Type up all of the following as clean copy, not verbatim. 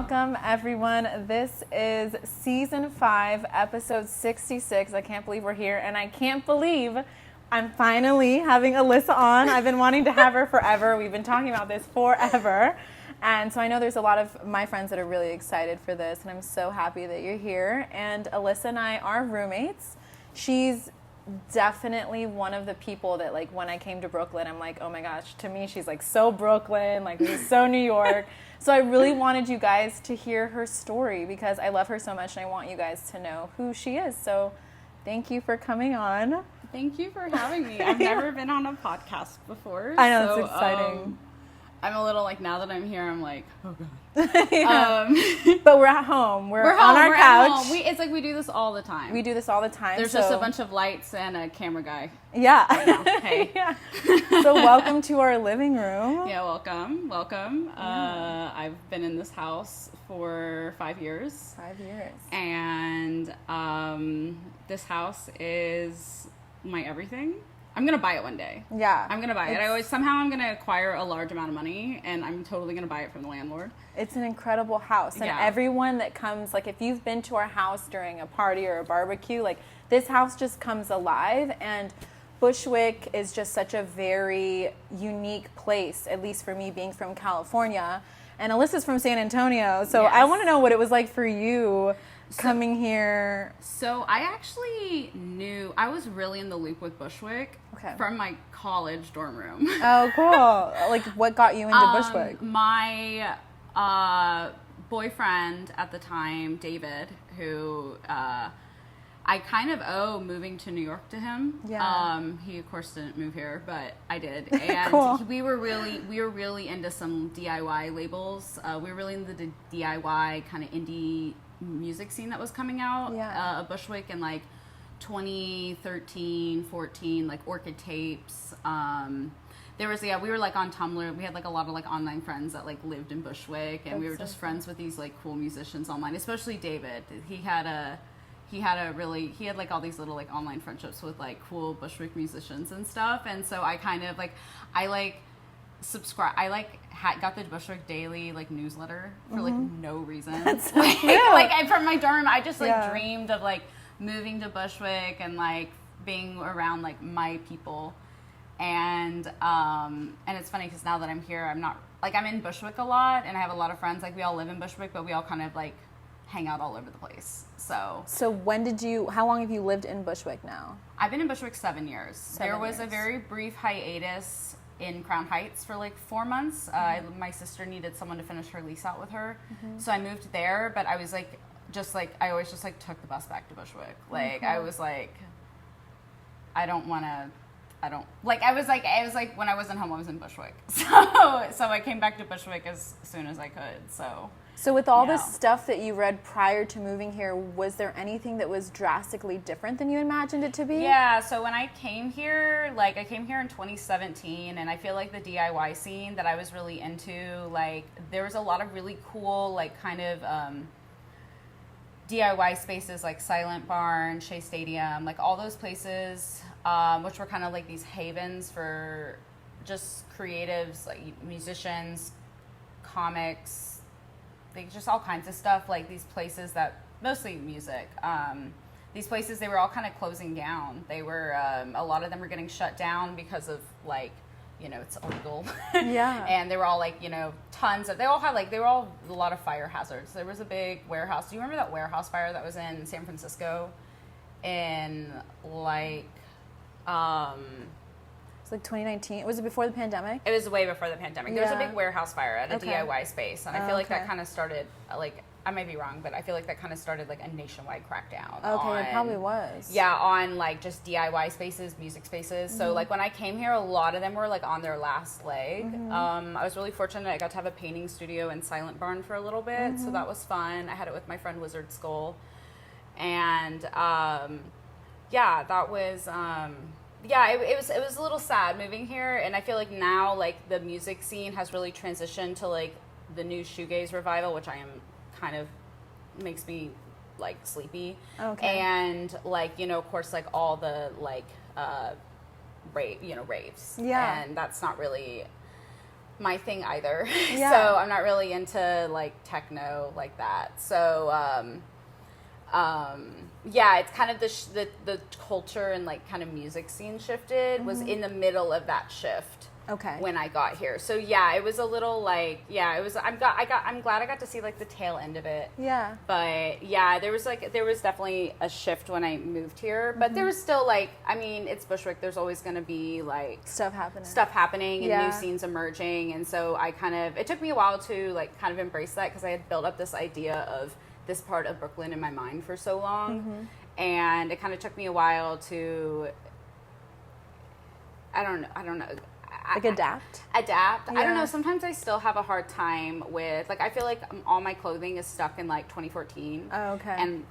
Welcome, everyone. This is Season 5, Episode 66. I can't believe we're here, and I can't believe I'm finally having Alyssa on. I've been wanting to have her forever. We've been talking about this forever. And so I know there's a lot of my friends that are really excited for this, and I'm so happy that you're here. And Alyssa and I are roommates. She's definitely one of the people that, like, when I came to Brooklyn, I'm like, oh my gosh, to me she's like so Brooklyn, like she's so New York. So I really wanted you guys to hear her story because I love her so much and I want you guys to know who she is. So thank you for coming on. Thank you for having me. I've never been on a podcast before. I know, it's exciting. I'm a little like, now that I'm here, I'm like, oh God. But we're at home. We're on our couch. It's like we do this all the time. We do this all the time. There's just a bunch of lights and a camera guy. Yeah. Right now. Hey. Yeah. So welcome to our living room. Yeah, welcome. I've been in this house for 5 years. 5 years. And this house is my everything. I'm going to buy it one day. Yeah. I'm going to buy it. Somehow I'm going to acquire a large amount of money, and I'm totally going to buy it from the landlord. It's an incredible house. And everyone that comes, like, if you've been to our house during a party or a barbecue, like, this house just comes alive. And Bushwick is just such a very unique place, at least for me being from California. And Alyssa's from San Antonio. So yes. I want to know what it was like for you coming here. So I actually knew, I was really in the loop with Bushwick from my college dorm room. Oh, cool. Like, what got you into Bushwick? My boyfriend at the time, David, who I kind of owe moving to New York to him. Yeah. He of course didn't move here, but I did. And Cool. we were really into some DIY labels. We were really into the DIY kind of indie music scene that was coming out of Bushwick in like 2013, 14, like Orchid Tapes. We were like on Tumblr. We had like a lot of like online friends that like lived in Bushwick, and we were just friends with these like cool musicians online, especially David. He had like all these little like online friendships with like cool Bushwick musicians and stuff. And so I kind of like, got the Bushwick Daily like newsletter for like no reason. That's so cute. Like from my dorm, I just like dreamed of like moving to Bushwick and like being around like my people. And it's funny because now that I'm here, I'm in Bushwick a lot, and I have a lot of friends. Like, we all live in Bushwick, but we all kind of like hang out all over the place. So how long have you lived in Bushwick now? I've been in Bushwick 7 years. There was a very brief hiatus in Crown Heights for like 4 months. My sister needed someone to finish her lease out with her. So I moved there, but I was like, I always just like took the bus back to Bushwick. Like, I was like, I was like when I wasn't home, I was in Bushwick. So I came back to Bushwick as soon as I could. So with all this stuff that you read prior to moving here, was there anything that was drastically different than you imagined it to be? Yeah, so when I came here, like I came here in 2017, and I feel like the DIY scene that I was really into, like there was a lot of really cool, like kind of DIY spaces like Silent Barn, Shea Stadium, like all those places, which were kind of like these havens for just creatives, like musicians, comics, like just all kinds of stuff. Like these places that, mostly music, these places, they were all kind of closing down. They were, a lot of them were getting shut down because of like, it's illegal. Yeah. And they were all like, they were all a lot of fire hazards. There was a big warehouse. Do you remember that warehouse fire that was in San Francisco in like, It's like 2019. Was it before the pandemic? It was way before the pandemic. There was a big warehouse fire at a DIY space, and I feel like that kind of started, like, I might be wrong, but I feel like that kind of started like a nationwide crackdown. Okay, it probably was. Yeah, on like just DIY spaces, music spaces. So like when I came here, a lot of them were like on their last leg. I was really fortunate. I got to have a painting studio in Silent Barn for a little bit, so that was fun. I had it with my friend Wizard Skull, and that was. It was a little sad moving here, and I feel like now like the music scene has really transitioned to like the new shoegaze revival, which I am kind of makes me like sleepy. Okay. And like, of course, like all the like raves. Yeah. And that's not really my thing either. Yeah. So I'm not really into like techno like that. So yeah, it's kind of the culture and like kind of music scene shifted was in the middle of that shift. Okay. When I got here. So yeah, it was a little like, yeah, it was, I'm glad I got to see like the tail end of it. Yeah. But yeah, there was definitely a shift when I moved here, but there was still like, I mean, it's Bushwick. There's always going to be like stuff happening and new scenes emerging. And so it took me a while to like kind of embrace that because I had built up this idea of this part of Brooklyn in my mind for so long. And it kind of took me a while to, I don't know. Like adapt. Yeah. I don't know. Sometimes I still have a hard time with, like, I feel like all my clothing is stuck in like 2014. Oh, okay. And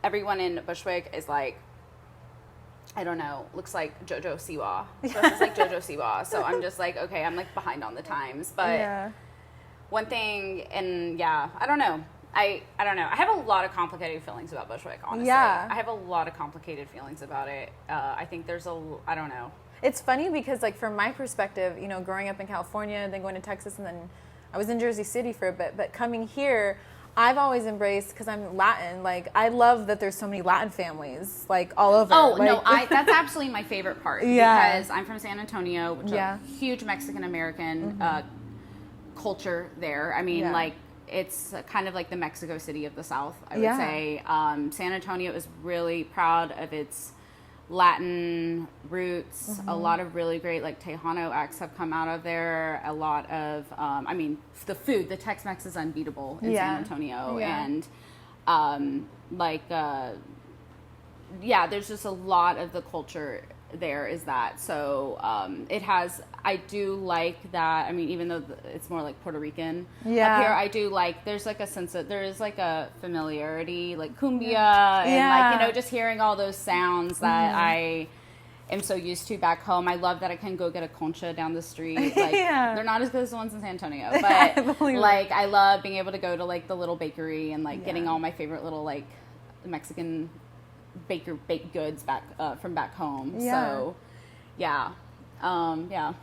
everyone in Bushwick is like, I don't know, looks like JoJo Siwa. So it's like JoJo Siwa. So I'm just like, okay, I'm like behind on the times. But one thing, and yeah, I don't know. I don't know. I have a lot of complicated feelings about Bushwick, honestly. Yeah. I have a lot of complicated feelings about it. I think there's I don't know. It's funny because, like, from my perspective, you know, growing up in California, then going to Texas, and then I was in Jersey City for a bit, but coming here, I've always embraced, because I'm Latin, like, I love that there's so many Latin families, like, all over. Oh, like, no, that's absolutely my favorite part. Yeah. Because I'm from San Antonio, which is a huge Mexican-American culture there. I mean, like, it's kind of like the Mexico City of the South, I would say. San Antonio is really proud of its Latin roots. A lot of really great like Tejano acts have come out of there. A lot of I mean, the food, the Tex-Mex is unbeatable in San Antonio. And there's just a lot of the culture there is that. So it has, I do like that. I mean, even though it's more like Puerto Rican up here, I do like, there's like a sense of, there is like a familiarity, like cumbia and like, you know, just hearing all those sounds that I am so used to back home. I love that I can go get a concha down the street. Like, they're not as good as the ones in San Antonio, but like, I love being able to go to like the little bakery and like getting all my favorite little like Mexican baked goods back from back home. So I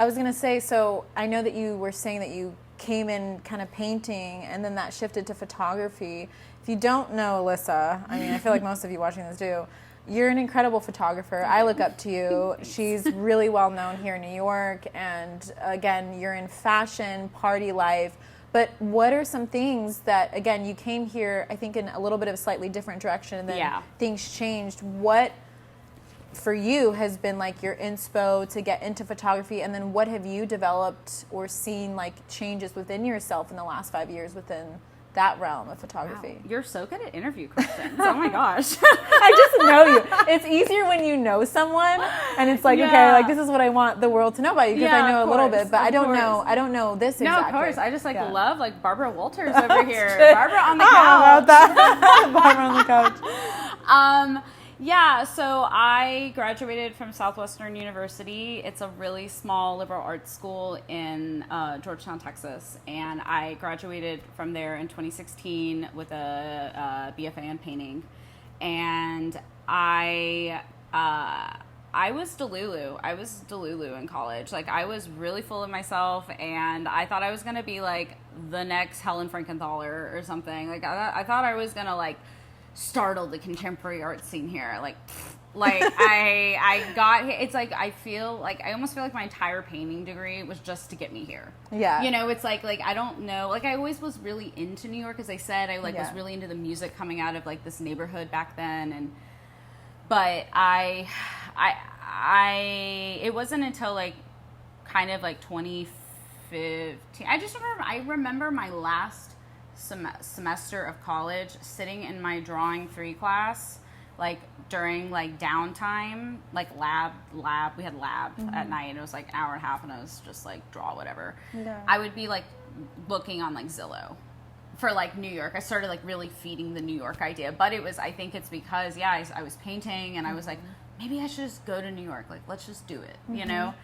was gonna say, so I know that you were saying that you came in kind of painting and then that shifted to photography. If you don't know Alyssa, I mean, I feel like most of you watching this do, you're an incredible photographer. I look up to you. She's really well known here in New York, and again, you're in fashion, party life. But what are some things that, again, you came here, I think, in a little bit of a slightly different direction, and then things changed. What, for you, has been like your inspo to get into photography, and then what have you developed or seen like changes within yourself in the last 5 years within that realm of photography? Wow. You're so good at interview questions. Oh my gosh. I just know you. It's easier when you know someone and it's like, okay, like this is what I want the world to know about you, because I know a little bit, but I don't know this exactly. No, of course. I just love like Barbara Walters over here. Barbara on the couch. About that. Barbara on the couch. So I graduated from Southwestern University. It's a really small liberal arts school in Georgetown, Texas. And I graduated from there in 2016 with a BFA in painting. And I was Delulu. I was Delulu in college. Like, I was really full of myself, and I thought I was going to be like the next Helen Frankenthaler or something. Like, I thought I was going to like startle the contemporary art scene here. Like I got here. It's like I almost feel like my entire painting degree was just to get me here. Yeah, you know, it's like I don't know. Like, I always was really into New York, as I said. I was really into the music coming out of like this neighborhood back then, but it wasn't until like kind of like 2015. I remember my last semester of college sitting in my drawing 3 class, like during like downtime, like lab we had lab at night, and it was like an hour and a half, and I was just like draw whatever. I would be like looking on like Zillow for like New York. I started like really feeding the New York idea, but I think it's because I was painting, and I was like, maybe I should just go to New York, like let's just do it, you know.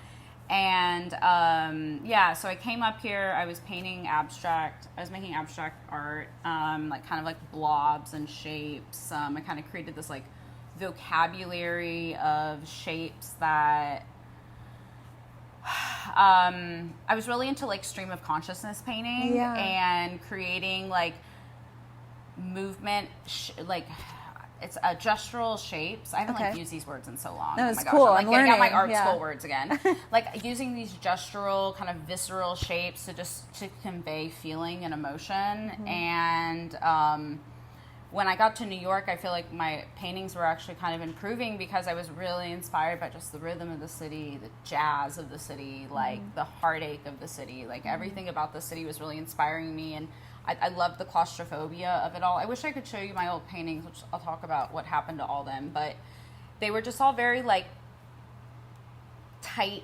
And so I came up here. I was painting abstract. I was making abstract art, like kind of like blobs and shapes. I kind of created this like vocabulary of shapes that I was really into like stream of consciousness painting and creating like movement, like it's gestural shapes. I haven't like used these words in so long. No, oh it's my gosh, cool. I'm like getting out my art learning. school words again. Like using these gestural kind of visceral shapes to convey feeling and emotion. And when I got to New York, I feel like my paintings were actually kind of improving because I was really inspired by just the rhythm of the city, the jazz of the city, like the heartache of the city. Like everything about the city was really inspiring me, and I love the claustrophobia of it all. I wish I could show you my old paintings, which I'll talk about what happened to all them, but they were just all very like tight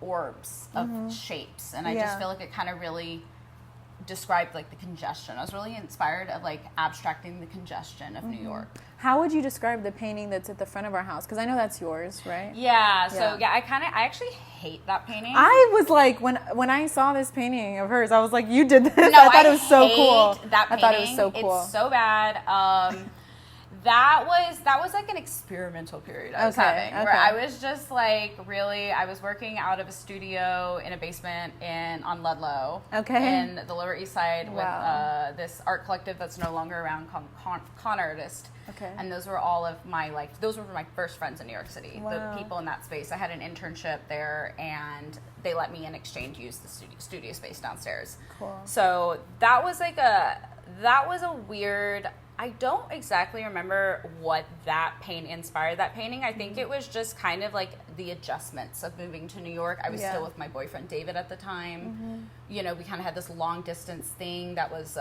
orbs of shapes, and I just feel like it kind of really described like the congestion. I was really inspired of like abstracting the congestion of New York. How would you describe the painting that's at the front of our house? Because I know that's yours, right? Yeah, so I actually hate that painting. I was like, when I saw this painting of hers, I was like, you did this? No, I thought it was so cool. That painting. I thought it was so cool. It's so bad. That was like an experimental period I was having, where I was just like really, I was working out of a studio in a basement on Ludlow, in the Lower East Side with this art collective that's no longer around called Con Artist. And those were all of my those were my first friends in New York City, the people in that space. I had an internship there, and they let me in exchange use the studio space downstairs. Cool. So that was a weird. I don't exactly remember what that inspired that painting. I think it was just kind of like the adjustments of moving to New York. I was still with my boyfriend David at the time. You know, we kind of had this long distance thing that was,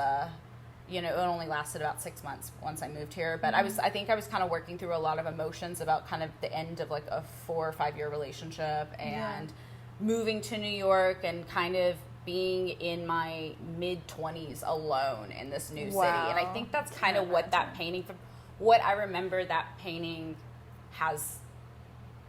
it only lasted about 6 months once I moved here. But I think I was kind of working through a lot of emotions about kind of the end of like a 4 or 5 year relationship and moving to New York and kind of being in my mid-20s alone in this new city. And I think that's kind of what that painting, what I remember that painting has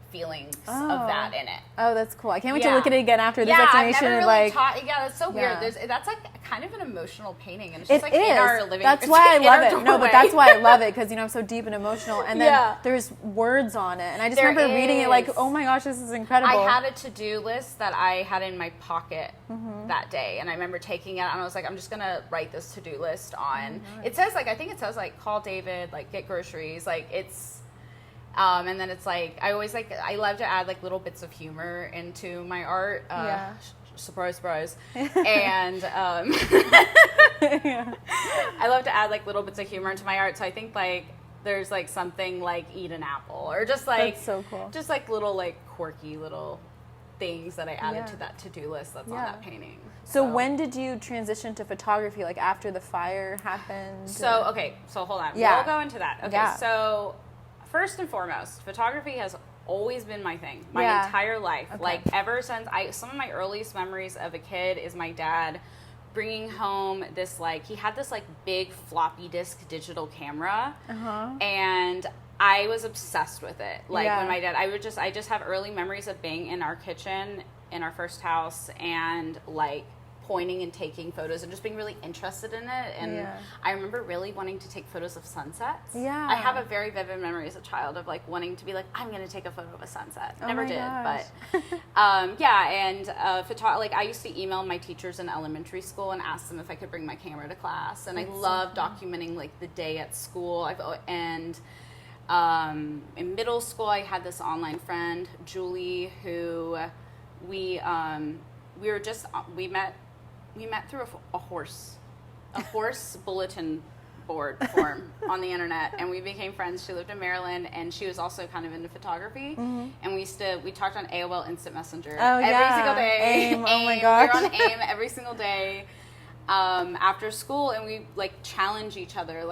feelings of that in it. Oh, that's cool. I can't wait to look at it again after this explanation. I've never really taught. Yeah, that's so weird. That's like kind of an emotional painting, and it's just in our living room. That's why I love it. No, but that's why I love it, because I'm so deep and emotional. And then there's words on it, and I just remember reading it like, oh my gosh, this is incredible. I had a to-do list that I had in my pocket that day, and I remember taking it, and I was like, I'm just gonna write this to-do list on. It says I think it says call David, get groceries, it's. And then it's I love to add little bits of humor into my art. Surprise, surprise. And I love to add little bits of humor into my art. So I think there's something eat an apple, or just that's so cool. Just little quirky little things that I added to that to-do list that's on that painting. So when did you transition to photography? After the fire happened? So hold on. We'll go into that. Okay, so first and foremost, photography has always been my thing, my entire life. Ever since some of my earliest memories of a kid is my dad bringing home this he had this big floppy disk digital camera, and I was obsessed with it. When my dad, I just have early memories of being in our kitchen in our first house and pointing and taking photos and just being really interested in it. And I remember really wanting to take photos of sunsets. I have a very vivid memory as a child of wanting to be I'm going to take a photo of a sunset. Never did, gosh. but and I used to email my teachers in elementary school and ask them if I could bring my camera to class. And I love documenting the day at school. In middle school, I had this online friend, Julie, who we met through a horse bulletin board form on the internet, and we became friends. She lived in Maryland, and she was also kind of into photography. And we talked on AOL Instant Messenger every single day. AIM. Oh my gosh. We were on AIM every single day after school, and we challenge each other.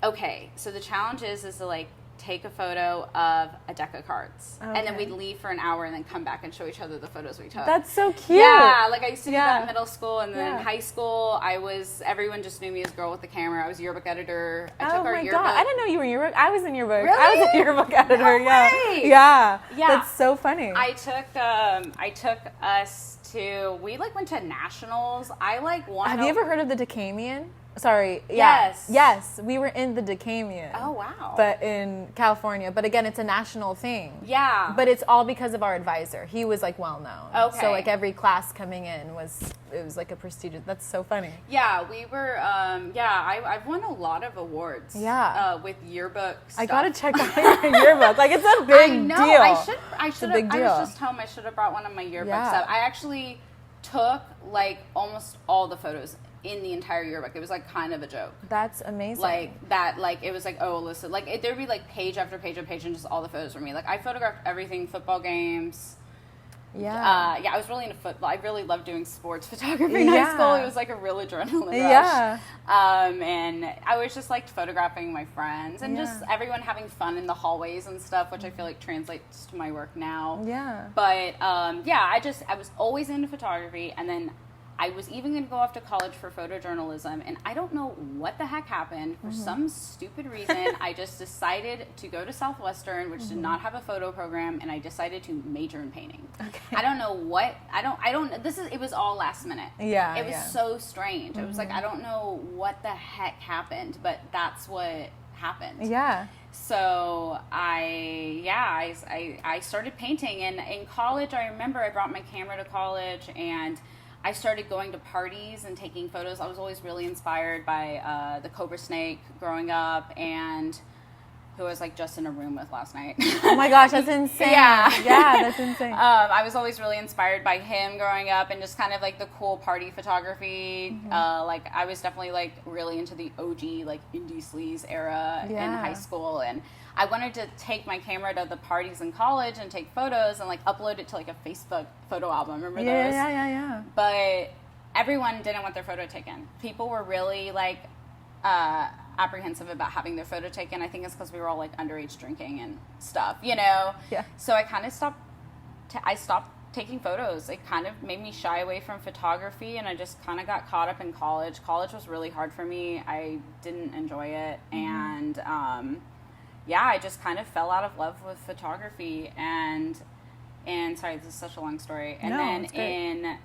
Okay, so the challenge is to take a photo of a deck of cards, and then we'd leave for an hour and then come back and show each other the photos we took. That's so cute. Yeah, I used to do that in middle school, and then in high school, everyone just knew me as girl with the camera. I was yearbook editor. I took our yearbook. God. I didn't know you were in yearbook. I was in yearbook. Really? I was a yearbook editor. No way. Yeah. That's so funny. I took us we like went to nationals. I like won. Have you ever heard of the Decamion? Sorry. Yes. Yes. We were in the Decamion. Oh, wow. But in California. But again, it's a national thing. Yeah. But it's all because of our advisor. He was like well known. Okay. So like every class coming in it was like a prestigious. That's so funny. Yeah, we were. I've won a lot of awards. Yeah. With yearbook stuff. I gotta check out your yearbook. Like it's a big I know. deal. I should. big deal. I was just home. I should have brought one of my yearbooks Yeah. up. I actually took like almost all the photos in the entire yearbook. It was like kind of a joke. That's amazing. Like that, like it was like, oh, Alyssa, like there'd be like page after page after page and just all the photos for me. Like I photographed everything, football games. Yeah. I was really into football. I really loved doing sports photography in high school. It was like a real adrenaline rush. Yeah. And I always just liked photographing my friends and just everyone having fun in the hallways and stuff, which I feel like translates to my work now. Yeah. But I was always into photography, and then I was even going to go off to college for photojournalism, and I don't know what the heck happened. For some stupid reason, I just decided to go to Southwestern, which did not have a photo program, and I decided to major in painting. Okay. I don't know what, it was all last minute. Yeah. It was so strange. It was like, I don't know what the heck happened, but that's what happened. Yeah. So I started painting, and in college, I remember I brought my camera to college, and I started going to parties and taking photos. I was always really inspired by the Cobra Snake growing up, and who I was like just in a room with last night. Oh my gosh, that's insane. Yeah, that's insane. I was always really inspired by him growing up, and just kind of like the cool party photography. Like I was definitely like really into the OG like indie sleaze era in high school, and I wanted to take my camera to the parties in college and take photos and like upload it to like a Facebook photo album. Remember those? Yeah. But everyone didn't want their photo taken. People were really like apprehensive about having their photo taken. I think it's because we were all like underage drinking and stuff, you know? Yeah. So I kind of stopped taking photos. It kind of made me shy away from photography, and I just kind of got caught up in college. College was really hard for me. I didn't enjoy it. And I just kind of fell out of love with photography. And sorry, this is such a long story. And then in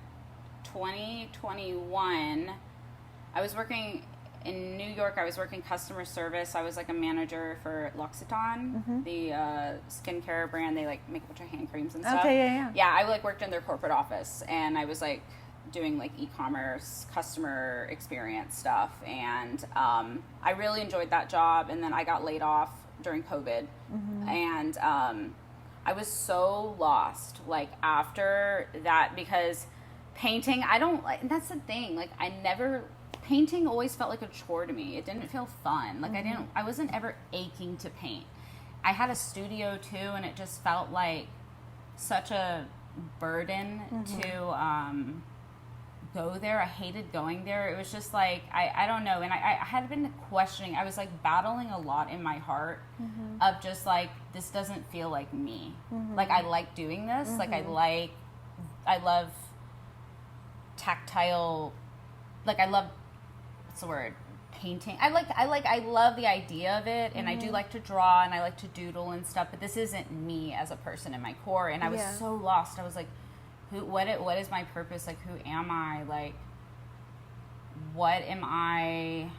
2021, I was working in New York. I was working customer service. I was like a manager for L'Occitane, the skincare brand. They like make a bunch of hand creams and stuff. Okay, Yeah, I like worked in their corporate office, and I was like doing like e-commerce, customer experience stuff, and I really enjoyed that job. And then I got laid off during COVID, and I was so lost like after that, because painting, and that's the thing, like painting always felt like a chore to me. It didn't feel fun. Like I wasn't ever aching to paint. I had a studio too, and it just felt like such a burden to go there. I hated going there. It was just like, I don't know. And I had been questioning. I was like battling a lot in my heart of just like, this doesn't feel like me. Like I like doing this. Like I love tactile, like I love, what's the word? Painting. I love the idea of it, and I do like to draw, and I like to doodle and stuff, but this isn't me as a person in my core. And I was so lost. I was like, what is my purpose? Like, who am I? Like, what am I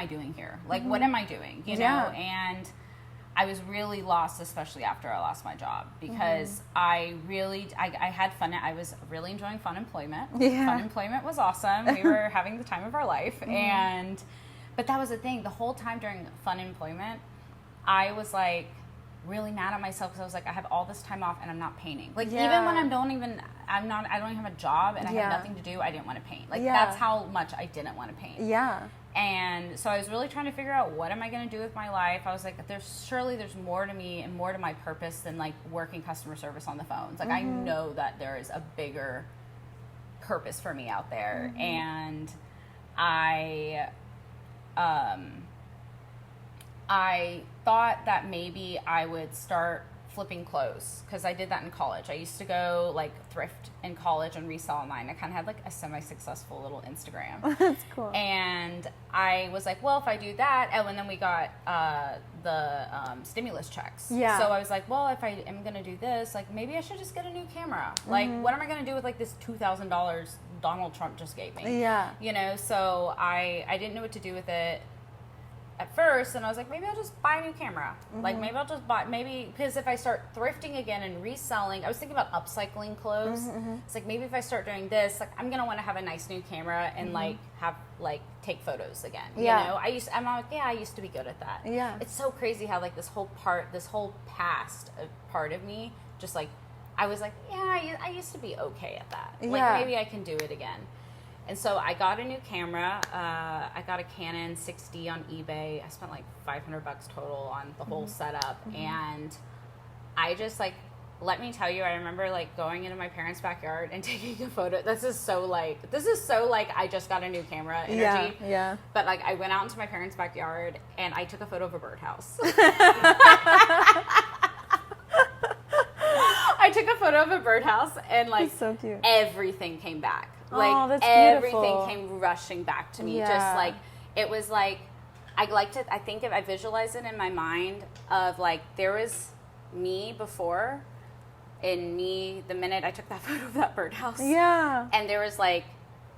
doing here? Like, what am I doing? You know? And I was really lost, especially after I lost my job, because I had fun. I was really enjoying fun employment. Fun employment was awesome. We were having the time of our life. But that was the thing. The whole time during fun employment, I was like really mad at myself, because I was like, I have all this time off and I'm not painting. Like even when I don't even have a job and I have nothing to do, I didn't want to paint. Like that's how much I didn't want to paint. Yeah. And so I was really trying to figure out, what am I going to do with my life? I was like, there's more to me and more to my purpose than like working customer service on the phones. Like I know that there is a bigger purpose for me out there. And I thought that maybe I would start flipping clothes because I did that in college. I used to go like thrift in college and resell online. I kind of had like a semi-successful little Instagram. That's cool. And I was like, well, if I do that, oh, and then we got the stimulus checks. Yeah. So I was like, well, if I am going to do this, like maybe I should just get a new camera. Like, what am I going to do with like this $2,000 Donald Trump just gave me? Yeah. You know, so I didn't know what to do with it at first, and I was like, maybe I'll just buy a new camera. Like, maybe I'll just because if I start thrifting again and reselling, I was thinking about upcycling clothes. It's like, maybe if I start doing this, like, I'm gonna want to have a nice new camera and like have like take photos again. Yeah. You know, I'm like, yeah, I used to be good at that. Yeah. It's so crazy how like this whole past part of me, just like, I was like, yeah, I used to be okay at that. Like, Yeah. maybe I can do it again. And so I got a new camera. I got a Canon 6D on eBay. I spent like $500 total on the whole setup. And I just like, let me tell you, I remember like going into my parents' backyard and taking a photo. This is so like I just got a new camera energy. Yeah. But like I went out into my parents' backyard and I took a photo of a birdhouse. I took a photo of a birdhouse and like That's so cute. everything came back. Like Oh, that's everything beautiful. came rushing back to me. Yeah. Just like it was like I think I visualized it in my mind of like there was me before and me the minute I took that photo of that birdhouse. Yeah. And there was like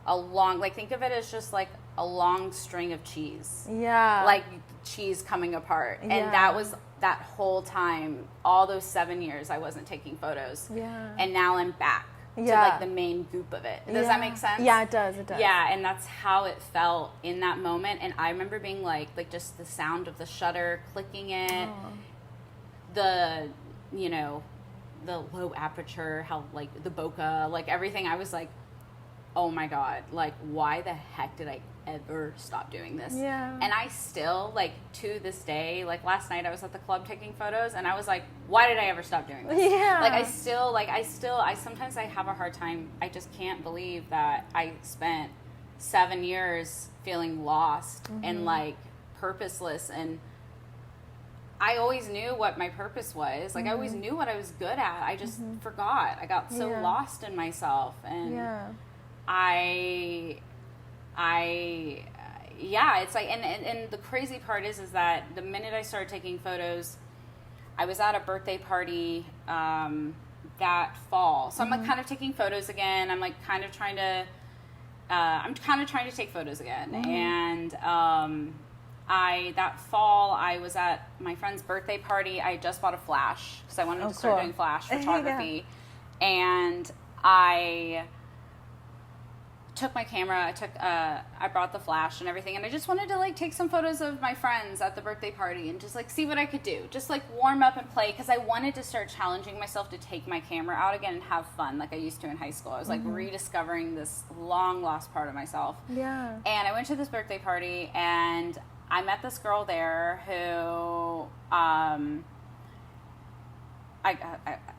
a long think of it as just like a long string of cheese. Yeah. Like cheese coming apart. Yeah. And that was that whole time, all those 7 years I wasn't taking photos. Yeah. And now I'm back to Yeah. like the main goop of it. Does that make sense? Yeah, it does. Yeah, and that's how it felt in that moment. And I remember being like just the sound of the shutter clicking it, the, you know, the low aperture, how like the bokeh, like everything. I was like, oh my God, like why the heck did I ever stop doing this? Yeah. And I still, like to this day, like last night I was at the club taking photos and I was like, why did I ever stop doing this? Yeah. Like I sometimes I have a hard time. I just can't believe that I spent 7 years feeling lost and like purposeless, and I always knew what my purpose was. Like I always knew what I was good at. I just forgot. I got so Yeah. lost in myself, and Yeah. It's like, and the crazy part is that the minute I started taking photos, I was at a birthday party that fall. So I'm like kind of taking photos again. I'm like kind of trying to take photos again. And that fall I was at my friend's birthday party. I just bought a flash because I wanted to start cool. doing flash Yeah. photography. And I took my camera, I brought the flash and everything, and I just wanted to like take some photos of my friends at the birthday party and just like see what I could do, just like warm up and play, because I wanted to start challenging myself to take my camera out again and have fun like I used to in high school. I was like rediscovering this long lost part of myself. Yeah. And I went to this birthday party and I met this girl there who I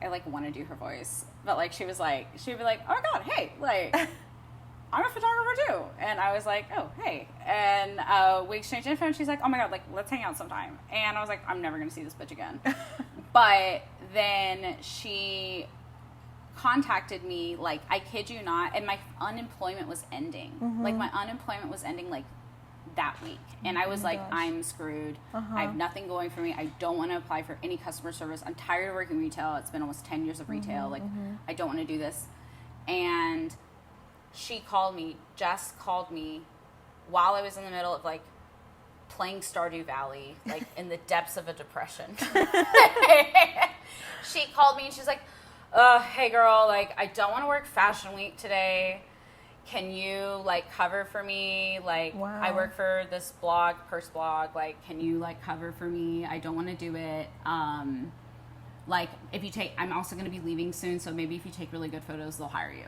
like want to do her voice, but like she'd be like, oh my God, hey, like I'm a photographer too. And I was like, oh, hey. And we exchanged info and she's like, oh my God, like let's hang out sometime. And I was like, I'm never going to see this bitch again. But then she contacted me, like, I kid you not, and my unemployment was ending. Like my unemployment was ending like that week. And I was like, gosh. I'm screwed. I have nothing going for me. I don't want to apply for any customer service. I'm tired of working retail. It's been almost 10 years of retail. Like, I don't want to do this. And Jess called me while I was in the middle of like playing Stardew Valley, like in the depths of a depression. She called me and she's like, hey girl, like I don't want to work Fashion Week today. Can you like cover for me? Like Wow. I work for this blog, Purse blog, like can you like cover for me? I don't want to do it. Like if you take, I'm also going to be leaving soon, so maybe if you take really good photos, they'll hire you.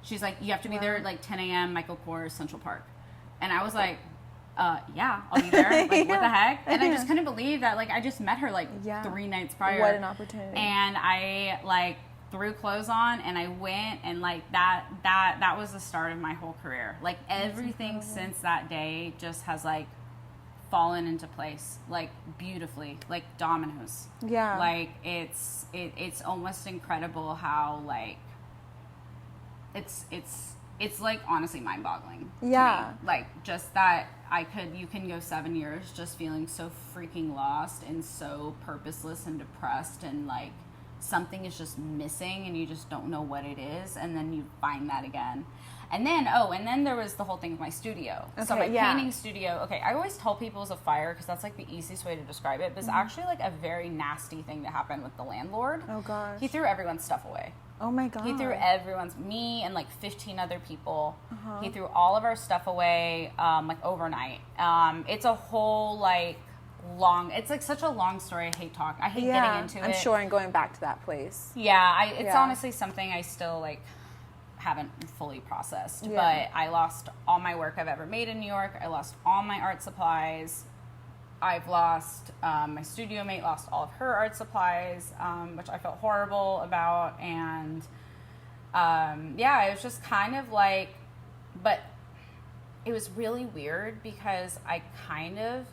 She's like, you have to be there at like 10 a.m. Michael Kors, Central Park. And I was like, yeah, I'll be there. Like, what the heck? And I just couldn't believe that, like, I just met her like 3 nights prior. What an opportunity. And I like threw clothes on and I went, and like that was the start of my whole career. Like everything since that day just has like fallen into place, like, beautifully, like dominoes. Yeah. Like, it's almost incredible how, like, it's like, honestly mind-boggling. Yeah. To me. Like, just that you can go 7 years just feeling so freaking lost and so purposeless and depressed, and, like, something is just missing and you just don't know what it is, and then you find that again. And then there was the whole thing with my studio. Okay, so my painting studio, okay, I always tell people it's a fire because that's like the easiest way to describe it, but it's actually like a very nasty thing that happened with the landlord. Oh gosh. He threw everyone's stuff away. Oh my god. He threw me and like 15 other people. He threw all of our stuff away like overnight. It's a whole like it's like such a long story. I hate getting into it. I'm sure, and going back to that place. Yeah, it's honestly something I still like haven't fully processed. Yeah. But I lost all my work I've ever made in New York. I lost all my art supplies. I've lost, my studio mate lost all of her art supplies, which I felt horrible about. And it was just kind of like, but it was really weird because I kind of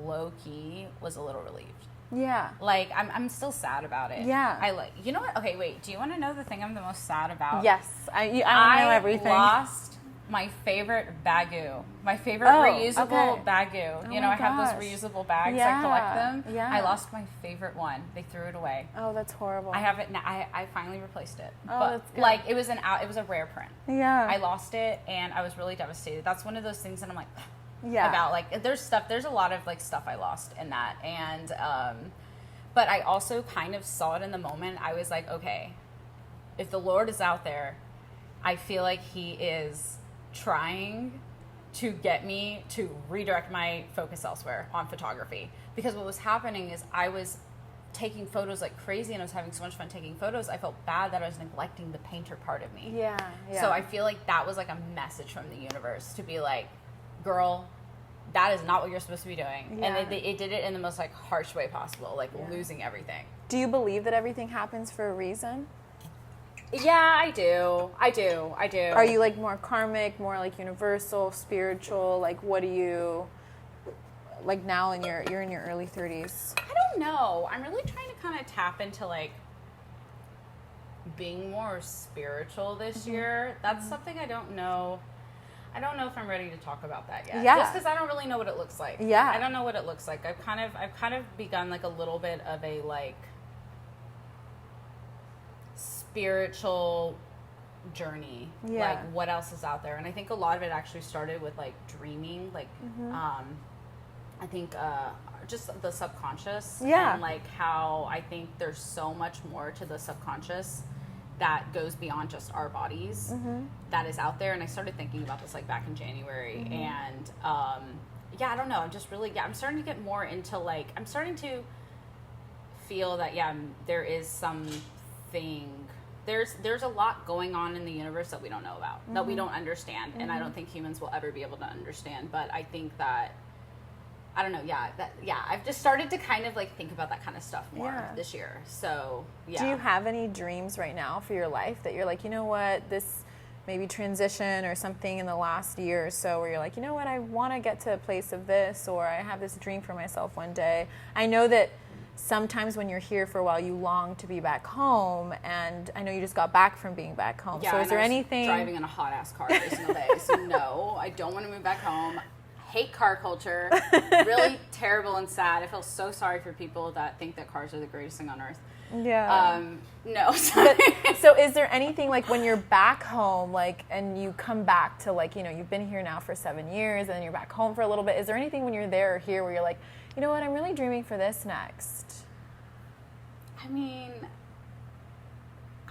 low-key was a little relieved. Yeah. Like, I'm still sad about it. Yeah. You know what? Okay, wait. Do you want to know the thing I'm the most sad about? Yes. I know everything. I lost my favorite bagu. My favorite reusable bagu. Oh You know, I my have gosh. those reusable bags. Yeah. I collect them. Yeah. I lost my favorite one. They threw it away. Oh, that's horrible. I have it now. I finally replaced it. Oh, but that's good. like it was a rare print. Yeah. I lost it and I was really devastated. That's one of those things that I'm like Yeah. about like there's a lot of like stuff I lost in that, and but I also kind of saw it in the moment. I was like, okay, if the Lord is out there, I feel like he is trying to get me to redirect my focus elsewhere on photography, because what was happening is I was taking photos like crazy and I was having so much fun taking photos. I felt bad that I was neglecting the painter part of me. Yeah. So I feel like that was like a message from the universe to be like, girl, that is not what you're supposed to be doing. Yeah. And it did it in the most like harsh way possible, like losing everything. Do you believe that everything happens for a reason? Yeah, I do. Are you like more karmic, more like universal, spiritual? Like, what do you like now? You're in your early 30s. I don't know. I'm really trying to kind of tap into like being more spiritual this year. That's something I don't know. I don't know if I'm ready to talk about that yet. Yeah. Just because I don't really know what it looks like. Yeah. I don't know what it looks like. I've kind of begun like a little bit of a like spiritual journey. Yeah. Like what else is out there? And I think a lot of it actually started with like dreaming, like I think just the subconscious. Yeah. And like how I think there's so much more to the subconscious that goes beyond just our bodies that is out there. And I started thinking about this like back in January, and I don't know, I'm just really I'm starting to get more into like, I'm starting to feel that there is something, there's a lot going on in the universe that we don't know about, that we don't understand, and I don't think humans will ever be able to understand. But I think that I don't know, I've just started to kind of like think about that kind of stuff more this year. So, yeah. Do you have any dreams right now for your life that you're like, you know what, this maybe transition or something in the last year or so where you're like, you know what, I want to get to a place of this, or I have this dream for myself one day? I know that sometimes when you're here for a while, you long to be back home, and I know you just got back from being back home. Yeah, so is there anything... driving in a hot-ass car every single day, so no, I don't want to move back home. Hate car culture. Really terrible and sad. I feel so sorry for people that think that cars are the greatest thing on earth. Yeah. No. Sorry. So is there anything like when you're back home, like, and you come back to like, you know, you've been here now for 7 years and then you're back home for a little bit. Is there anything when you're there or here where you're like, you know what, I'm really dreaming for this next? I mean,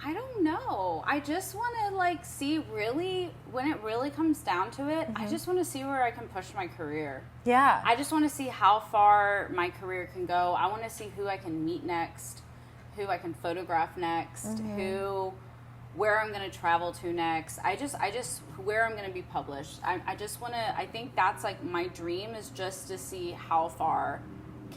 I don't know. I just want to like see really, when it really comes down to it, I just want to see where I can push my career. Yeah. I just want to see how far my career can go. I want to see who I can meet next, who I can photograph next, where I'm going to travel to next. I just where I'm going to be published. I just want to, I think that's like my dream, is just to see how far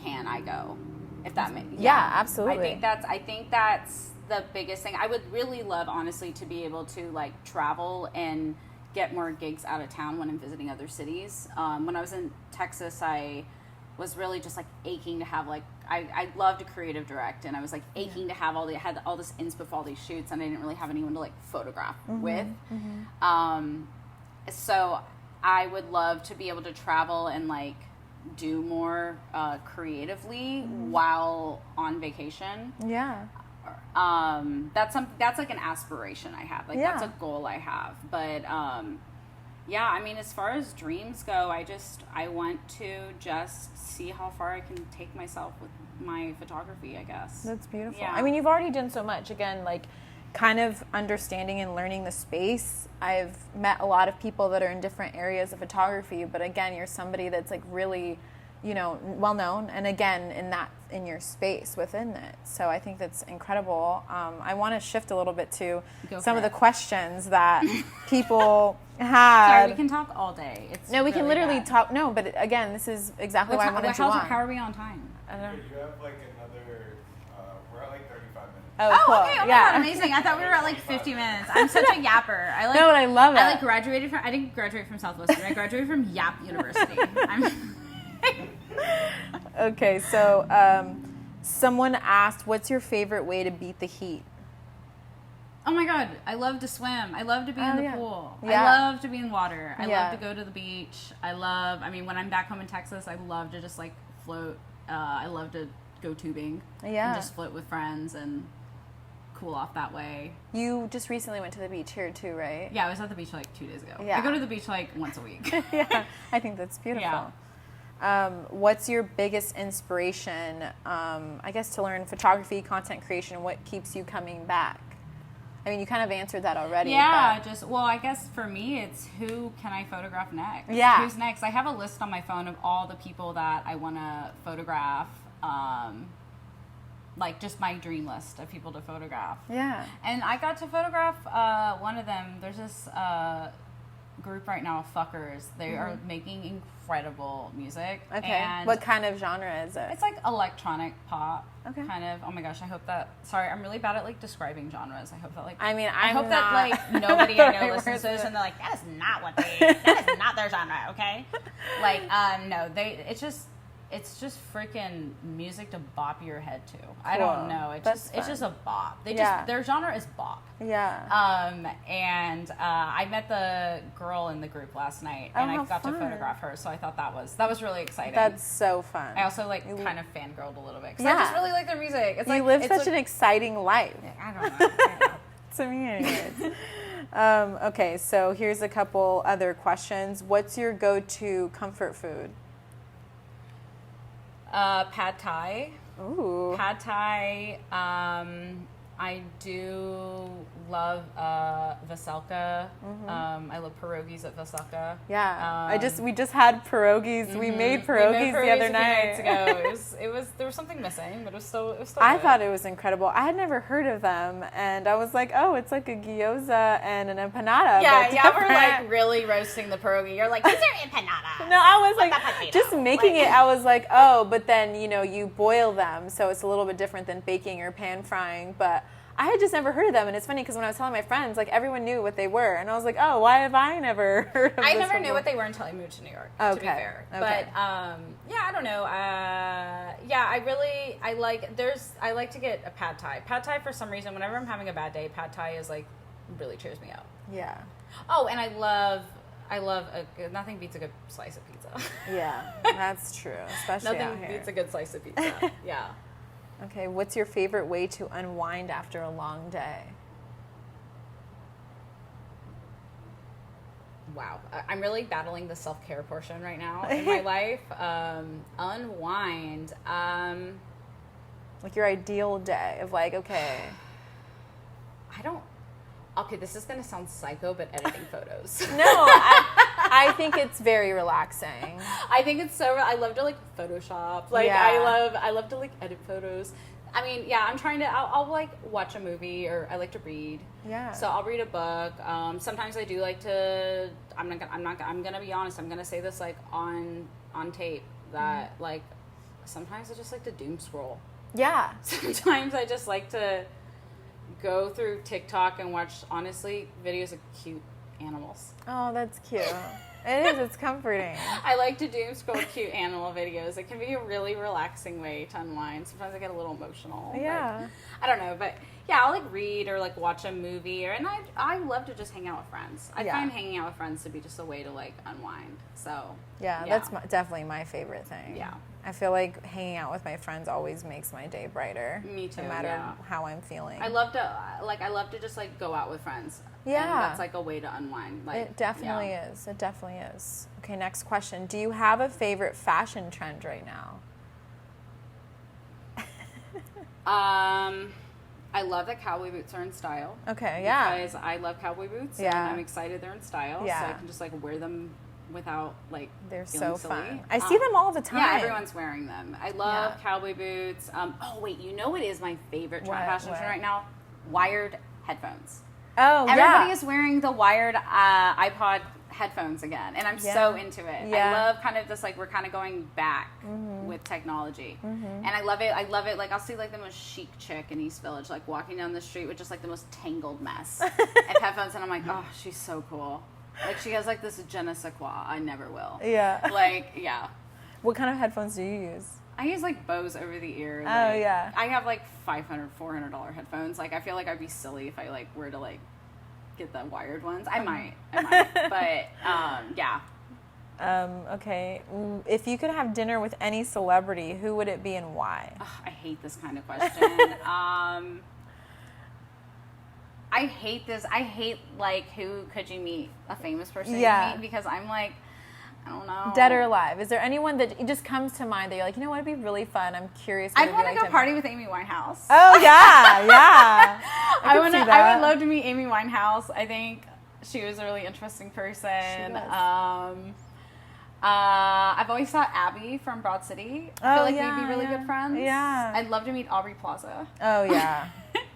can I go, if that makes absolutely. I think that's the biggest thing. I would really love, honestly, to be able to like travel and get more gigs out of town when I'm visiting other cities. When I was in Texas, I was really just like aching to have like I loved to creative direct, and I was like aching to have had all this inspo for all these shoots, and I didn't really have anyone to like photograph with. So I would love to be able to travel and like do more creatively while on vacation. Yeah. That's like an aspiration I have. Like that's a goal I have. But yeah, I mean, as far as dreams go, I want to just see how far I can take myself with my photography, I guess. That's beautiful. Yeah. I mean, you've already done so much. Again, like kind of understanding and learning the space. I've met a lot of people that are in different areas of photography, but again, you're somebody that's like really, you know, well known, and again, in your space within it. So I think that's incredible. I want to shift a little bit to some of the questions that people had. Sorry, we can talk all day. No, we can literally talk. No, but again, this is exactly why I wanted you on. How are we on time? I don't know. You have like another, we're at like 35 minutes. Oh, cool. Okay. Oh my God, amazing. I thought we were at like 50 minutes. I'm such a yapper. No, and I love it. I I didn't graduate from Southwestern. I graduated from Yap University. Okay, so someone asked, what's your favorite way to beat the heat? Oh my God, I love to swim. I love to be in the pool. Yeah. I love to be in water. I love to go to the beach. I mean, when I'm back home in Texas, I love to just like float. I love to go tubing. Yeah. And just float with friends and cool off that way. You just recently went to the beach here too, right? Yeah, I was at the beach like 2 days ago. Yeah. I go to the beach like once a week. Yeah, I think that's beautiful. Yeah. What's your biggest inspiration, I guess, to learn photography, content creation? What keeps you coming back? I mean, you kind of answered that already. Yeah, I guess for me, it's who can I photograph next? Yeah. Who's next? I have a list on my phone of all the people that I want to photograph, like just my dream list of people to photograph. Yeah. And I got to photograph one of them. There's this group right now of fuckers. They are making incredible music. Okay. And what kind of genre is it? it's like electronic pop. Okay. Kind of. Oh my gosh, I hope that. Sorry, I'm really bad at like describing genres. I hope that like. I mean, I hope that not like nobody I know the right listens to this person. and they're like, that is not what they. That is not their genre. Okay. Like, no, it's just freaking music to bop your head to. I Cool. don't know. That's it's just a bop. Yeah. Their genre is bop. Yeah. And I met the girl in the group last night, and Oh, I how got fun. to photograph her. So I thought that was really exciting. That's so fun. I also like kind of fangirled a little bit because Yeah. I just really like their music. It's You like live it's such an exciting life. I don't know. I know. To me, anyways. Okay, so here's a couple other questions. What's your go-to comfort food? Pad Thai. Ooh. Pad Thai. I do love Veselka. I love pierogies at Veselka. Yeah. We just had pierogies. We made pierogies the other a few night. nights ago. It was there was something missing, but it was still I good. thought it was incredible. I had never heard of them, and I was like, oh, it's like a gyoza and an empanada. Yeah, but yeah, we're different. like really roasting the pierogi. You're like, these are empanadas. No, I was With like, the potato. just making it, I was like, oh, but then, you boil them, so it's a little bit different than baking or pan frying, but I had just never heard of them, and it's funny because when I was telling my friends, like, everyone knew what they were, and I was like, oh, why have I never heard of this I never knew before? what they were until I moved to New York, to be Okay. fair. Okay. But, yeah, I don't know. I like to get a Pad Thai. Pad Thai, for some reason, whenever I'm having a bad day, Pad Thai is, like, really cheers me up. Yeah. Oh, and I love nothing beats a good slice of pizza. Yeah, that's true, especially out Nothing here. beats a good slice of pizza. Yeah. Okay, what's your favorite way to unwind after a long day? Wow. I'm really battling the self-care portion right now in my life. Unwind. Like your ideal day of like, okay. Okay, this is going to sound psycho, but editing photos. No, I think it's very relaxing. I think it's I love to like Photoshop. Like Yeah. I love to like edit photos. I mean, yeah, I'll like watch a movie, or I like to read. Yeah. So I'll read a book. Sometimes I do like to, I'm gonna be honest, I'm gonna say this like on tape that like, sometimes I just like to doom scroll. Yeah. Sometimes I just like to go through TikTok and watch, honestly, videos of cute animals. Oh, that's cute. It is. It's comforting. I like to doom scroll cute animal videos. It can be a really relaxing way to unwind. Sometimes I get a little emotional. Yeah. Like, I don't know, but yeah, I'll like read or like watch a movie, and I love to just hang out with friends. I find hanging out with friends to be just a way to like unwind. So yeah. That's definitely my favorite thing. Yeah. I feel like hanging out with my friends always makes my day brighter. Me too. No matter how I'm feeling. I love to just like go out with friends. Yeah. And that's like a way to unwind. Like, it definitely is. It definitely is. Okay, next question. Do you have a favorite fashion trend right now? I love that cowboy boots are in style. Okay, yeah. Because I love cowboy boots. Yeah. And I'm excited they're in style. Yeah. So I can just like wear them without like They're feeling so silly. fun. I see them all the time. Yeah, everyone's wearing them. I love cowboy boots. Oh wait, you know what is my favorite fashion trend right now? Wired headphones. Oh, Everybody is wearing the wired iPod headphones again, and I'm so into it. Yeah. I love kind of this, like, we're kind of going back with technology, and I love it. Like, I'll see like the most chic chick in East Village, like walking down the street with just like the most tangled mess of headphones, and I'm like, oh, she's so cool. Like, she has like this je ne sais quoi. I never will. Yeah. Like, yeah. What kind of headphones do you use? I use like Bose over the ear. Oh, Like, yeah. I have like $500, $400 headphones. Like, I feel like I'd be silly if I like were to like get the wired ones. I might, but yeah. Okay. If you could have dinner with any celebrity, who would it be and why? Ugh, I hate this kind of question. I hate this. I hate like, who could you meet? A famous person you meet? Because I'm like, I don't know. Dead or alive? Is there anyone that just comes to mind that you're like, you know what, it'd be really fun. I'm curious. I'd want to go party with Amy Winehouse. Oh yeah, yeah. I would love to meet Amy Winehouse. I think she was a really interesting person. I've always thought Abby from Broad City. I feel like we'd be really good friends. Yeah. I'd love to meet Aubrey Plaza. Oh yeah.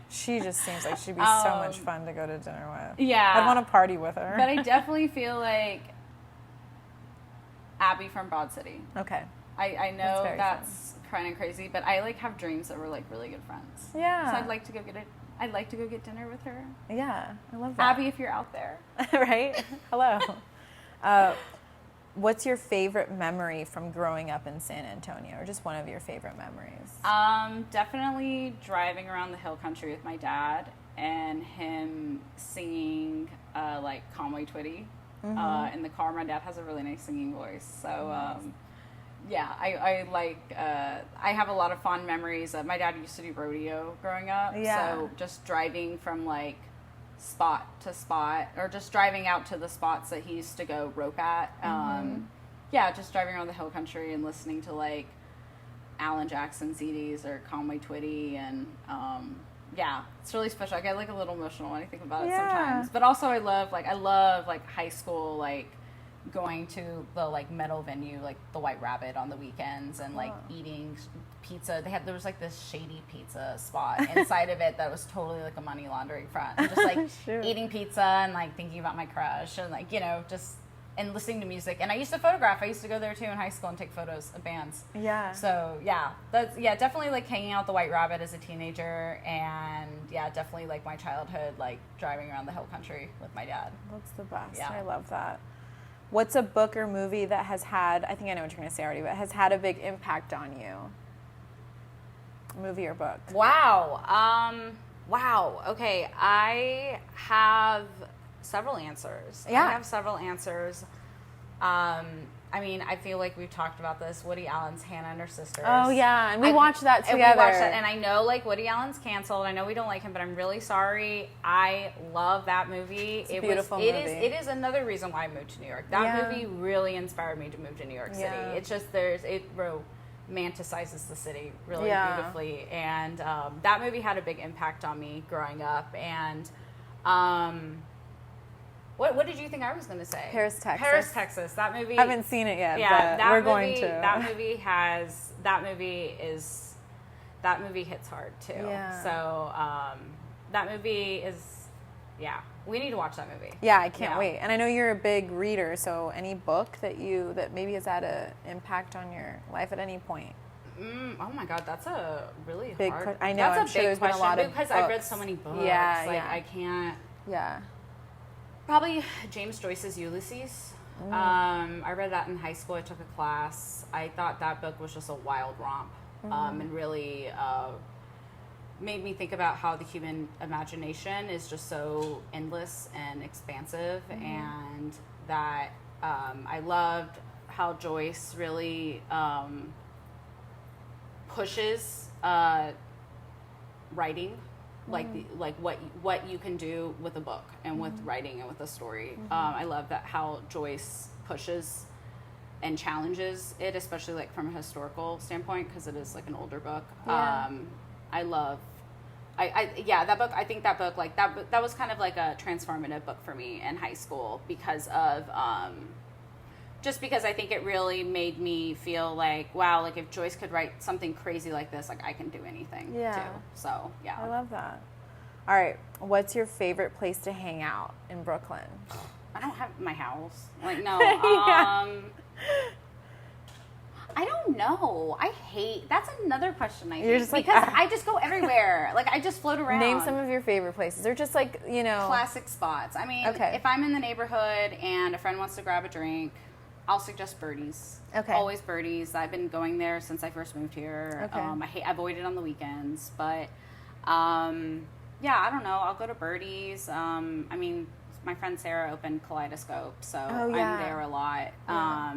She just seems like she'd be so much fun to go to dinner with. Yeah. I'd want to party with her. But I definitely feel like Abby from Broad City. Okay. I know that's kind of crazy, but I like have dreams that we're like really good friends. Yeah. So I'd like to go get dinner with her. Yeah, I love that. Abby, if you're out there. Right? Hello. What's your favorite memory from growing up in San Antonio, or just one of your favorite memories? Definitely driving around the hill country with my dad and him singing like Conway Twitty in the car. My dad has a really nice singing voice, so yeah, I have a lot of fond memories. My dad used to do rodeo growing up, so just driving from like spot to spot, or just driving out to the spots that he used to go rope at. Yeah, just driving around the hill country and listening to like Alan Jackson CDs or Conway Twitty, and yeah, it's really special. I get like a little emotional when I think about it sometimes. But also I love like high school, like going to the like metal venue, like the White Rabbit on the weekends, and like eating pizza. There was like this shady pizza spot inside of it that was totally like a money laundering front. And just like eating pizza and like thinking about my crush, and like, you know, just and listening to music. And I used to photograph. I used to go there too in high school and take photos of bands. Yeah. So yeah, definitely like hanging out the White Rabbit as a teenager, and yeah, definitely like my childhood, like driving around the hill country with my dad. That's the best. Yeah. I love that. What's a book or movie that has had, I think I know what you're going to say already, but has had a big impact on you? Movie or book? Wow. Wow. Okay. I have several answers. Yeah. I have several answers. I mean, I feel like we've talked about this. Woody Allen's Hannah and Her Sisters. Oh, yeah. And we watched that together. And I know, like, Woody Allen's canceled. I know we don't like him, but I'm really sorry. I love that movie. It's a beautiful movie. It is another reason why I moved to New York. That movie really inspired me to move to New York City. Yeah. It's just, it romanticizes the city really beautifully. And that movie had a big impact on me growing up. And what did you think I was going to say? Paris, Texas. Paris, Texas. That movie. I haven't seen it yet, Yeah, but we're going to. That movie hits hard too. Yeah. So that movie is, yeah, we need to watch that movie. Yeah, I can't wait. And I know you're a big reader, so any book that maybe has had an impact on your life at any point? Oh my God, that's a really big hard. I know. That's I'm a sure big there's been a lot of because books. I've read so many books. Yeah, like I can't. Yeah. Probably James Joyce's Ulysses. I read that in high school. I took a class. I thought that book was just a wild romp, and really made me think about how the human imagination is just so endless and expansive, and that I loved how Joyce really pushes writing, like what you can do with a book and with writing and with a story. I love that how Joyce pushes and challenges it, especially like from a historical standpoint, because it is like an older book. Yeah. I love, that book. I think that book, like that was kind of like a transformative book for me in high school because of, just because I think it really made me feel like, wow, like if Joyce could write something crazy like this, like I can do anything too. So yeah. I love that. All right. What's your favorite place to hang out in Brooklyn? I don't have my house. Like, no. I don't know. That's another question I You're think. just like, because I just go everywhere. Like, I just float around. Name some of your favorite places. Or just like, classic spots. I mean, if I'm in the neighborhood and a friend wants to grab a drink, I'll suggest Birdies. Okay. Always Birdies. I've been going there since I first moved here. Okay. I avoid it on the weekends. But, I don't know. I'll go to Birdies. I mean, my friend Sarah opened Kaleidoscope, so I'm there a lot. Yeah.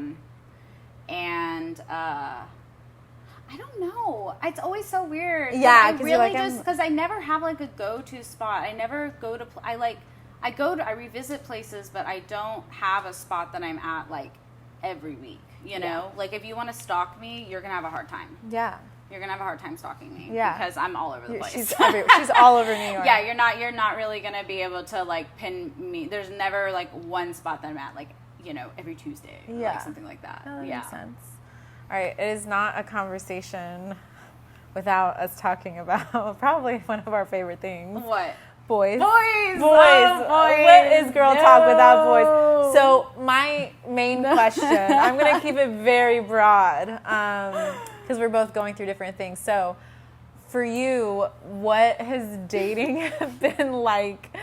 I don't know. It's always so weird. Yeah, I really because I never have like a go-to spot. I never go to. I revisit places, but I don't have a spot that I'm at like every week. You know, like if you want to stalk me, you're gonna have a hard time. Yeah. You're gonna have a hard time stalking me. Yeah. Because I'm all over the place. She's all over New York. Yeah, you're not really gonna be able to like pin me. There's never like one spot that I'm at, like, every Tuesday. Or, like something like that. Oh, that makes sense. All right, it is not a conversation without us talking about probably one of our favorite things. What? Boys. Boys. Boys. Oh, boys. What is girl talk without boys? So my main question, I'm going to keep it very broad because we're both going through different things. So for you, what has dating been like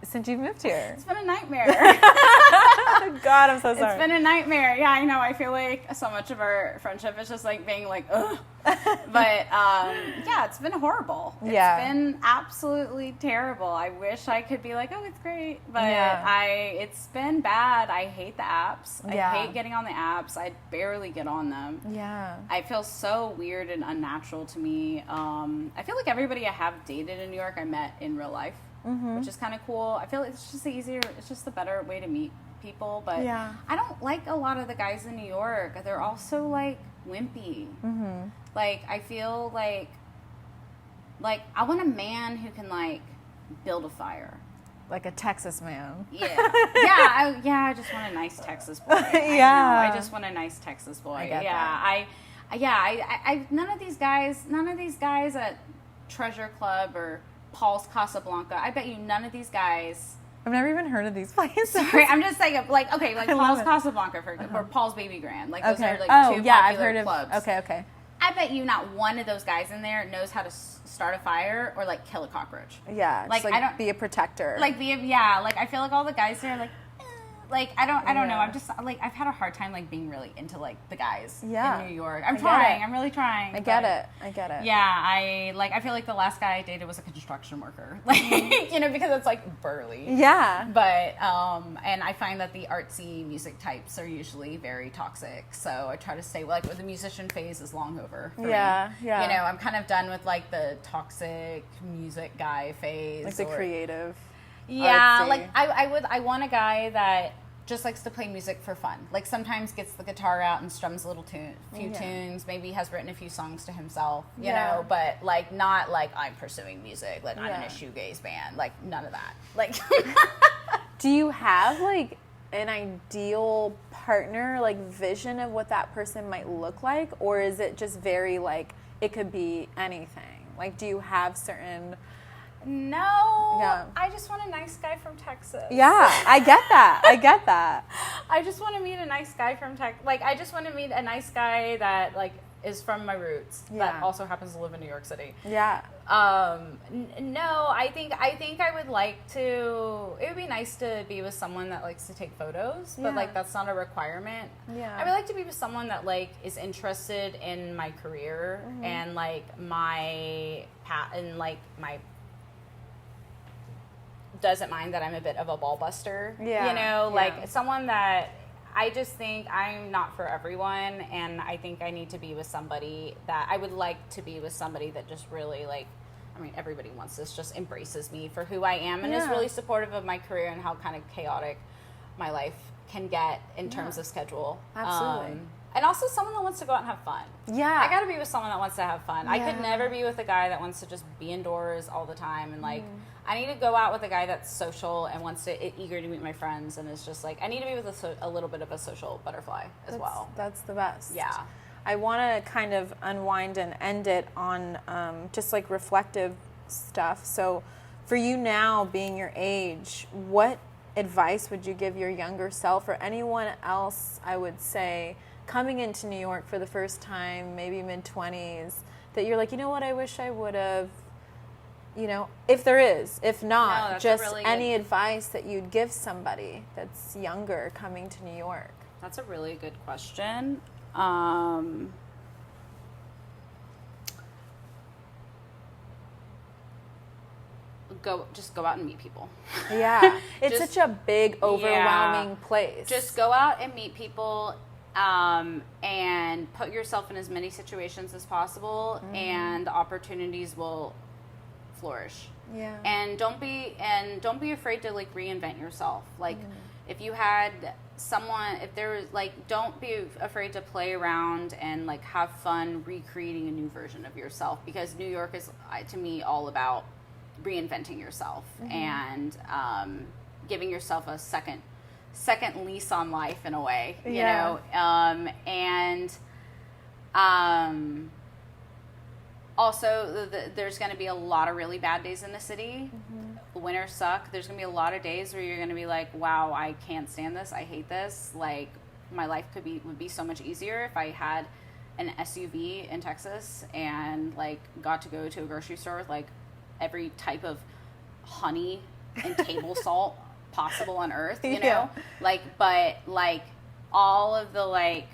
since you've moved here? It's been a nightmare. God, I'm so sorry. It's been a nightmare. Yeah, I know. I feel like so much of our friendship is just like being like, ugh. But it's been horrible. It's been absolutely terrible. I wish I could be like, oh, it's great. But it's been bad. I hate the apps. I hate getting on the apps. I barely get on them. Yeah. I feel so weird and unnatural to me. I feel like everybody I have dated in New York I met in real life, which is kind of cool. I feel like it's just the better way to meet people. But I don't like a lot of the guys in New York. They're all so like wimpy. Like I feel like I want a man who can like build a fire. Like a Texas man. Yeah. I just want a nice Texas boy. I just want a nice Texas boy. I get that. I none of these guys at Treasure Club or Paul's Casablanca, I bet you none of these guys. I've never even heard of these places. Sorry, I'm just saying, like Paul's Casablanca or Paul's Baby Grand. Like those are like two popular I've heard clubs. of. Okay. I bet you not one of those guys in there knows how to start a fire or like kill a cockroach. Yeah, like I don't be a protector. Like I feel like all the guys there I don't know. I'm just like I've had a hard time like being really into like the guys in New York. I'm really trying. I get it. Yeah, I feel like the last guy I dated was a construction worker. Like because it's like burly. Yeah. But and I find that the artsy music types are usually very toxic. So I try to stay like with the musician phase is long over for me. Yeah. I'm kind of done with like the toxic music guy phase. Like the creative. Yeah, artsy. like I want a guy that just likes to play music for fun. Like sometimes gets the guitar out and strums a little few tunes. Maybe has written a few songs to himself, you know, but like not like I'm pursuing music. Like I'm in a shoegaze band. Like none of that. Like, do you have like an ideal partner, like vision of what that person might look like, or is it just very like it could be anything? Like, do you have certain? No, I just want a nice guy from Texas. Yeah, I get that. I just want to meet a nice guy from Texas. Like, I just want to meet a nice guy that, like, is from my roots. Yeah. That also happens to live in New York City. Yeah. No, I think I would like to. It would be nice to be with someone that likes to take photos, but Yeah. like that's not a requirement. Yeah. I would like to be with someone that like is interested in my career and like my and like my doesn't mind that I'm a bit of a ball buster. Yeah. You know, Yeah. like someone that I just think I'm not for everyone, and I think I need to be with somebody that I would like to be with somebody that just really like, I mean, everybody wants this, just embraces me for who I am and is Yeah. really supportive of my career and how kind of chaotic my life can get in terms of schedule. Absolutely. And also someone that wants to go out and have fun. Yeah. I got to be with someone that wants to have fun. I could Yeah. never be with a guy that wants to just be indoors all the time. And like, I need to go out with a guy that's social and wants to eager to meet my friends. And is just like, I need to be with a little bit of a social butterfly as well. That's the best. Yeah. I want to kind of unwind and end it on just like reflective stuff. So for you now, being your age, what advice would you give your younger self or anyone else, I would say, coming into New York for the first time, maybe mid-20s, that you're like, you know what, I wish I would have, you know, if there is. If No, not, that's just a really any good- advice that you'd give somebody that's younger coming to New York. That's a really good question. Just go out and meet people. Yeah. It's Just- such a big, overwhelming place. Just go out and meet people, and put yourself in as many situations as possible, and the opportunities will flourish. Yeah. And don't be afraid to like reinvent yourself. Like if you had someone, if there was like, don't be afraid to play around and like have fun recreating a new version of yourself, because New York is to me all about reinventing yourself and giving yourself a second lease on life in a way, you know, also there's going to be a lot of really bad days in the city. Winters suck. There's going to be a lot of days where you're going to be like, wow, I can't stand this. I hate this. Like my life would be so much easier if I had an SUV in Texas and like got to go to a grocery store with like every type of honey and table salt possible on earth, you know? Yeah. Like, but like all of the like,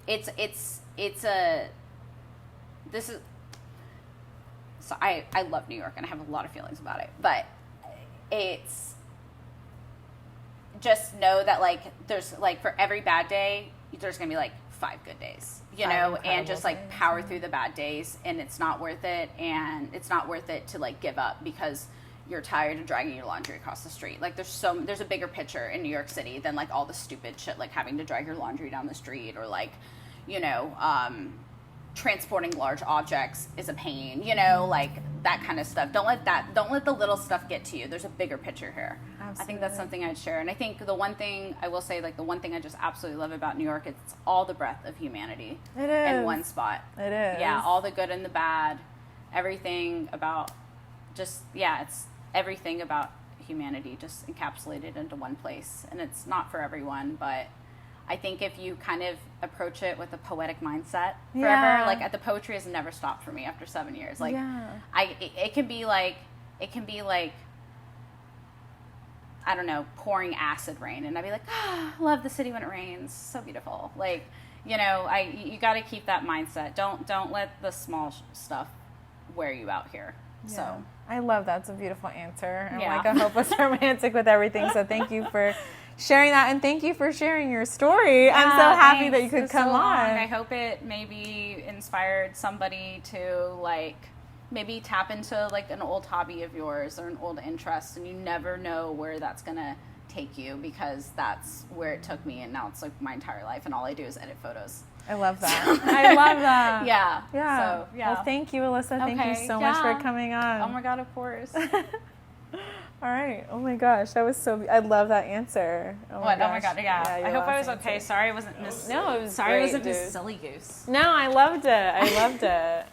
this is, so I love New York and I have a lot of feelings about it, but it's just know that like there's like for every bad day there's gonna be like 5 good days, you know, and just like power through the bad days, and it's not worth it, and it's not worth it to like give up because you're tired of dragging your laundry across the street. Like there's a bigger picture in New York City than like all the stupid shit like having to drag your laundry down the street, or like, you know, transporting large objects is a pain, you know, like that kind of stuff. Don't let the little stuff get to you. There's a bigger picture here. Absolutely. I think that's something I'd share. And I think the one thing I will say, like the one thing I just absolutely love about New York, it's all the breadth of humanity It is. in one spot. It is. Yeah, all the good and the bad, everything about it's everything about humanity just encapsulated into one place. And it's not for everyone, but I think if you kind of approach it with a poetic mindset forever, Yeah. like the poetry has never stopped for me after 7 years. Like Yeah. it can be like, I don't know, pouring acid rain, and I'd be like, love the city when it rains, so beautiful. Like, you know, you got to keep that mindset. Don't let the small stuff wear you out here. Yeah. So I love that. It's a beautiful answer. I'm Yeah. like a hopeless romantic with everything. So thank you for sharing that, and thank you for sharing your story. I'm so happy that you could come on. I hope it maybe inspired somebody to like maybe tap into like an old hobby of yours or an old interest, and you never know where that's gonna take you, because that's where it took me, and now it's like my entire life, and all I do is edit photos. I love that. I love that. Yeah. Yeah. So, yeah. Well, thank you, Alyssa. Thank you Okay. so much for Yeah. coming on. Oh my God, of course. All right. Oh my gosh, that was so. I love that answer. Oh What? Oh my gosh. God, yeah. your I hope I was last okay. answer. Sorry I wasn't Miss. No, it was Sorry I great, wasn't dude. Miss Silly Goose. No, I loved it. I loved it.